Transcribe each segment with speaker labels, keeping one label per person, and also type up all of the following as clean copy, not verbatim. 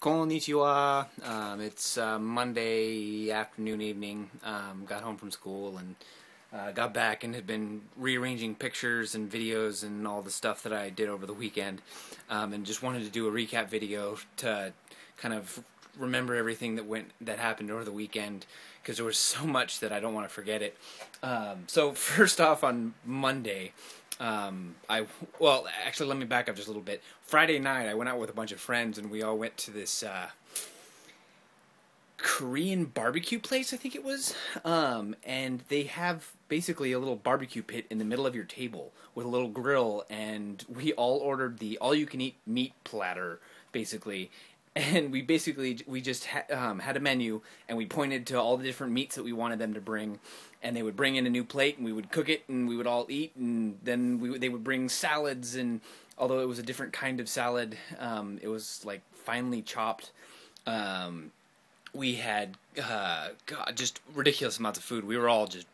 Speaker 1: Konnichiwa. It's Monday afternoon, evening. Got home from school and got back and had been rearranging pictures and videos and all the stuff that I did over the weekend. And just wanted to do a recap video to kind of remember everything that happened over the weekend, because there was so much that I don't want to forget it. So first off, on Monday, actually, let me back up just a little bit. Friday night, I went out with a bunch of friends, and we all went to this Korean barbecue place, I think it was. And they have basically a little barbecue pit in the middle of your table with a little grill, and we all ordered the all-you-can-eat meat platter, basically. And we just had a menu, and we pointed to all the different meats that we wanted them to bring, and they would bring in a new plate, and we would cook it, and we would all eat, and then they would bring salads, and although it was a different kind of salad, it was like finely chopped. We had just ridiculous amounts of food. We were all just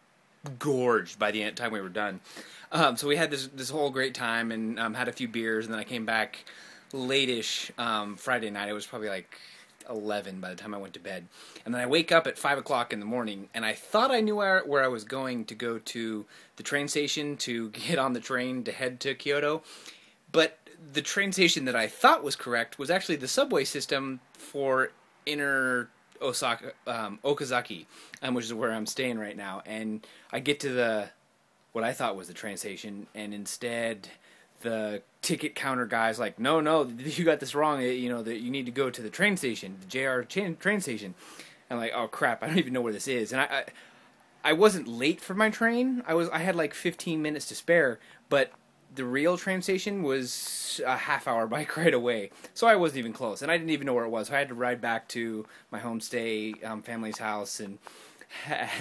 Speaker 1: gorged by the time we were done. So we had this whole great time, and had a few beers, and then I came back late-ish Friday night. It was probably like 11 by the time I went to bed. And then I wake up at 5 o'clock in the morning, and I thought I knew where I was going to go to the train station to get on the train to head to Kyoto. But the train station that I thought was correct was actually the subway system for inner Osaka, Okazaki, which is where I'm staying right now. And I get to what I thought was the train station, and instead the ticket counter guy's like, no, you got this wrong. That you need to go to the train station, the JR train station. I'm like, oh crap, I don't even know where this is. And I wasn't late for my train. I had like 15 minutes to spare, but the real train station was a half-hour bike ride away, so I wasn't even close, and I didn't even know where it was. So I had to ride back to my homestay family's house, and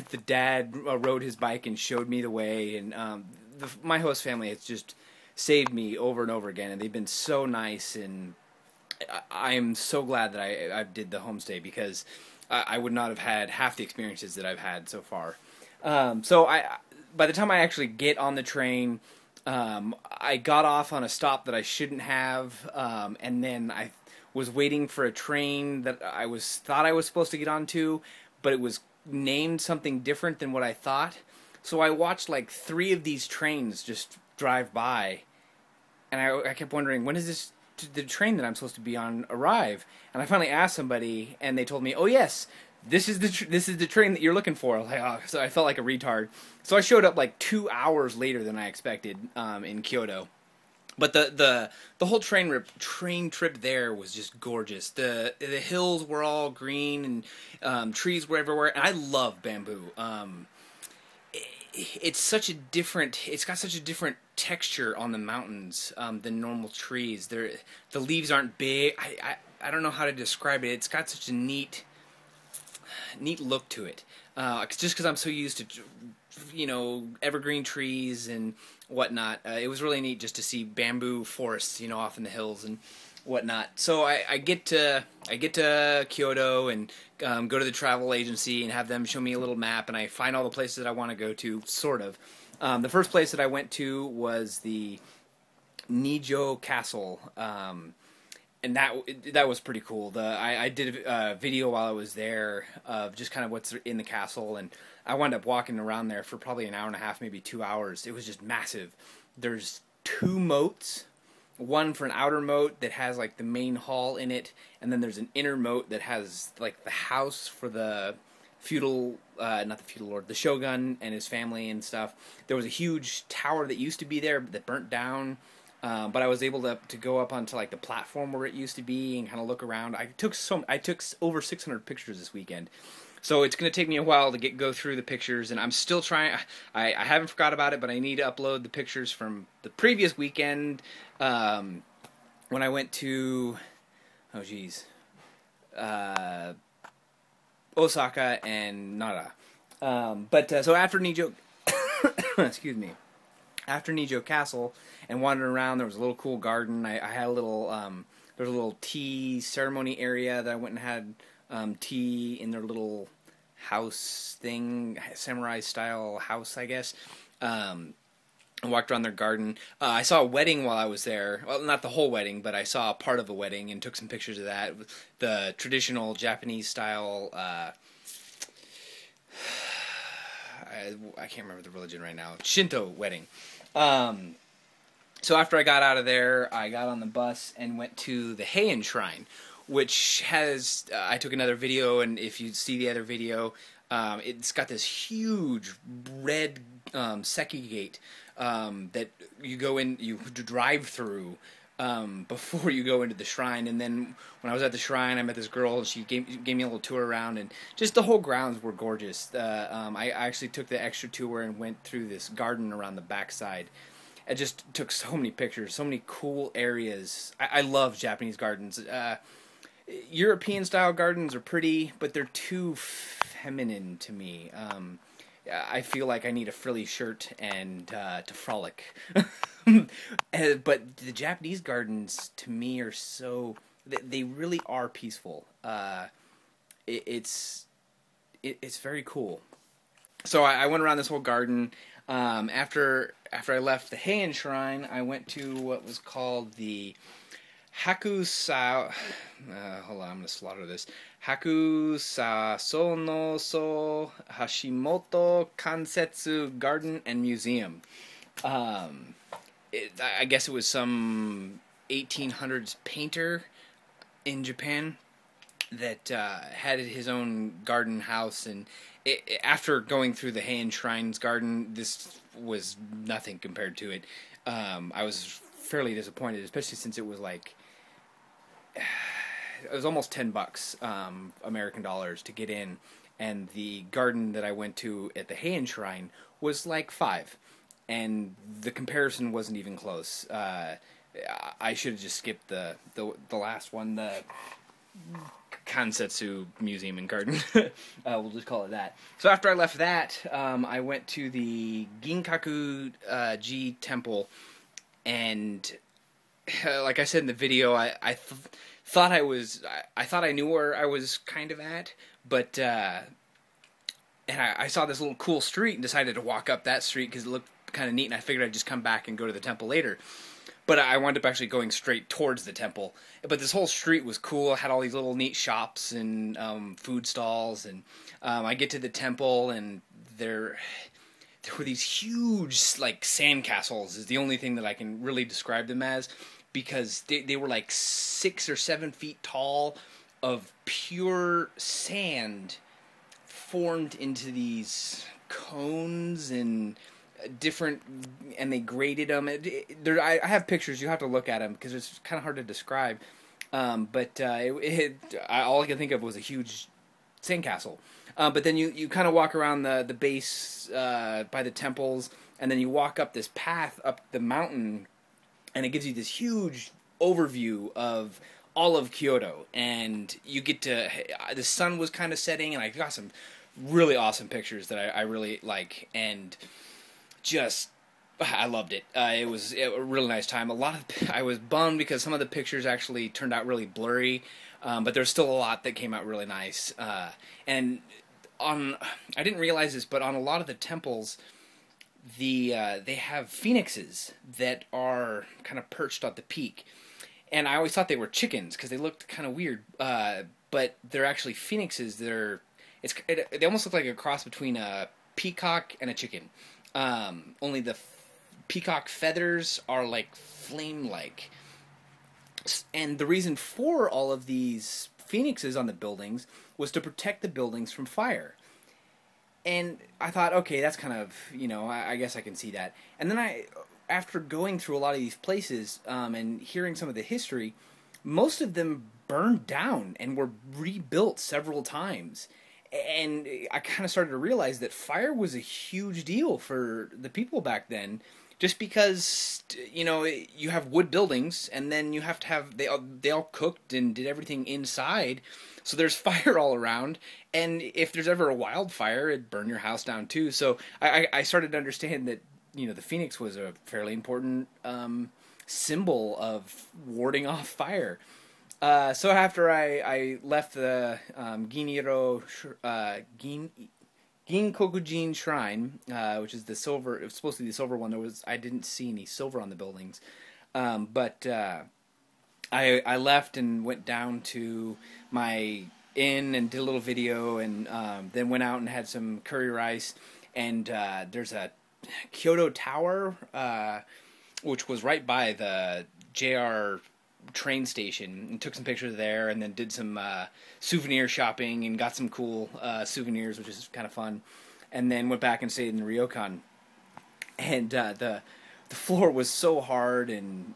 Speaker 1: the dad rode his bike and showed me the way. And my host family has just saved me over and over again, and they've been so nice, and I am so glad that I did the homestay, because I would not have had half the experiences that I've had so far. So by the time I actually get on the train, I got off on a stop that I shouldn't have, and then I was waiting for a train that I thought I was supposed to get onto, but it was named something different than what I thought. So I watched like 3 of these trains just drive by, and I kept wondering, when is the train that I'm supposed to be on arrive? And I finally asked somebody, and they told me, oh yes, this is the train that you're looking for. Like, oh, so I felt like a retard. So I showed up like 2 hours later than I expected in Kyoto. But the whole train trip there was just gorgeous. The hills were all green, and trees were everywhere. And I love bamboo. It's got such a different texture on the mountains than normal trees. The leaves aren't big. I don't know how to describe it. It's got such a neat look to it. Just because I'm so used to, evergreen trees and whatnot. It was really neat just to see bamboo forests, off in the hills and whatnot. So I get to Kyoto and go to the travel agency and have them show me a little map, and I find all the places that I want to go to, sort of. The first place that I went to was the Nijo Castle, and that was pretty cool. I did a video while I was there of just kind of what's in the castle, and I wound up walking around there for probably an hour and a half, maybe 2 hours. It was just massive. There's 2 moats. One for an outer moat that has like the main hall in it, and then there's an inner moat that has like the house for the not the feudal lord, the shogun and his family and stuff. There was a huge tower that used to be there that burnt down, but I was able to go up onto like the platform where it used to be and kind of look around. I took over 600 pictures this weekend. So it's going to take me a while to go through the pictures, and I'm still trying. I haven't forgot about it, but I need to upload the pictures from the previous weekend when I went to, Osaka and Nara. So after Nijo, excuse me, after Nijo Castle and wandering around, there was a little cool garden. I had a little, there was a little tea ceremony area that I went and had tea in their little house thing, samurai style house, I guess. I walked around their garden. I saw a wedding while I was there. Well, not the whole wedding, but I saw a part of a wedding and took some pictures of that. The traditional Japanese style. I can't remember the religion right now. Shinto wedding. So after I got out of there, I got on the bus and went to the Heian Shrine, which has. I took another video, and if you see the other video, it's got this huge red seki gate that you go in, you drive through before you go into the shrine. And then when I was at the shrine, I met this girl. She gave me a little tour around, and just the whole grounds were gorgeous. I actually took the extra tour and went through this garden around the backside. I just took so many pictures, so many cool areas. I love Japanese gardens. European style gardens are pretty, but they're too feminine to me. I feel like I need a frilly shirt and to frolic. But the Japanese gardens, to me, are so... They really are peaceful. It's very cool. So I went around this whole garden. After I left the Heian Shrine, I went to what was called the Hakusa... hold on, I'm going to slaughter this. Hakusaso so Hashimoto Kansetsu Garden and Museum. I guess it was some 1800s painter in Japan that had his own garden house, and after going through the Heian Shrine's garden, this was nothing compared to it. I was fairly disappointed, especially since it was like... It was almost $10 American dollars to get in, and the garden that I went to at the Heian Shrine was like $5, and the comparison wasn't even close. I should have just skipped the last one, the Kansetsu Museum and Garden. We'll just call it that. So after I left that, I went to the Ginkaku-ji Temple, and like I said in the video, I thought I knew where I was kind of at, but and I saw this little cool street and decided to walk up that street because it looked kind of neat, and I figured I'd just come back and go to the temple later. But I wound up actually going straight towards the temple. But this whole street was cool. It had all these little neat shops and food stalls, and I get to the temple, and there were these huge like sandcastles. Is the only thing that I can really describe them as. Because they were like 6 or 7 feet tall of pure sand formed into these cones and different, and they graded them. I have pictures. You have to look at them because it's kind of hard to describe. But all I could think of was a huge sandcastle. But then you kind of walk around the base by the temples, and then you walk up this path up the mountain, and it gives you this huge overview of all of Kyoto. And you get to... The sun was kind of setting, and I got some really awesome pictures that I really like. And just... I loved it. It was a really nice time. I was bummed because some of the pictures actually turned out really blurry. But there's still a lot that came out really nice. And I didn't realize this, but on a lot of the temples... they have phoenixes that are kind of perched at the peak, and I always thought they were chickens because they looked kind of weird. But they're actually phoenixes. They almost look like a cross between a peacock and a chicken. Only the peacock feathers are like flame-like. And the reason for all of these phoenixes on the buildings was to protect the buildings from fire. And I thought, okay, that's kind of, I guess I can see that. And then after going through a lot of these places and hearing some of the history, most of them burned down and were rebuilt several times. And I kind of started to realize that fire was a huge deal for the people back then, just because, you have wood buildings, and then you have to have, they all cooked and did everything inside. So there's fire all around, and if there's ever a wildfire, it'd burn your house down too. So I started to understand that, the phoenix was a fairly important symbol of warding off fire. So after I left the Ginkokujin Shrine, which is the silver. It was supposed to be the silver one. I didn't see any silver on the buildings, but I left and went down to my inn and did a little video, and then went out and had some curry rice. And there's a Kyoto Tower, which was right by the JR train station, and took some pictures there, and then did some souvenir shopping and got some cool souvenirs, which is kind of fun. And then went back and stayed in the ryokan, and the floor was so hard, and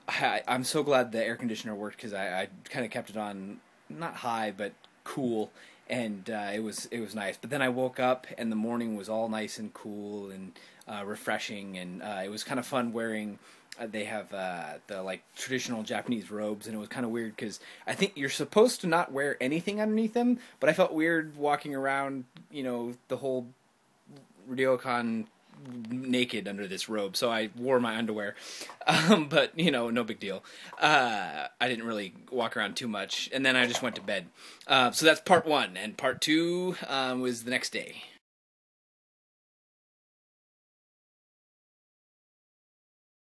Speaker 1: I'm so glad the air conditioner worked, because I kind of kept it on, not high but cool, and it was nice. But then I woke up and the morning was all nice and cool and refreshing, and it was kind of fun wearing. They have the like traditional Japanese robes, and it was kind of weird because I think you're supposed to not wear anything underneath them, but I felt weird walking around, the whole ryokan naked under this robe, so I wore my underwear, but no big deal. I didn't really walk around too much, and then I just went to bed. So that's part one, and part two was the next day.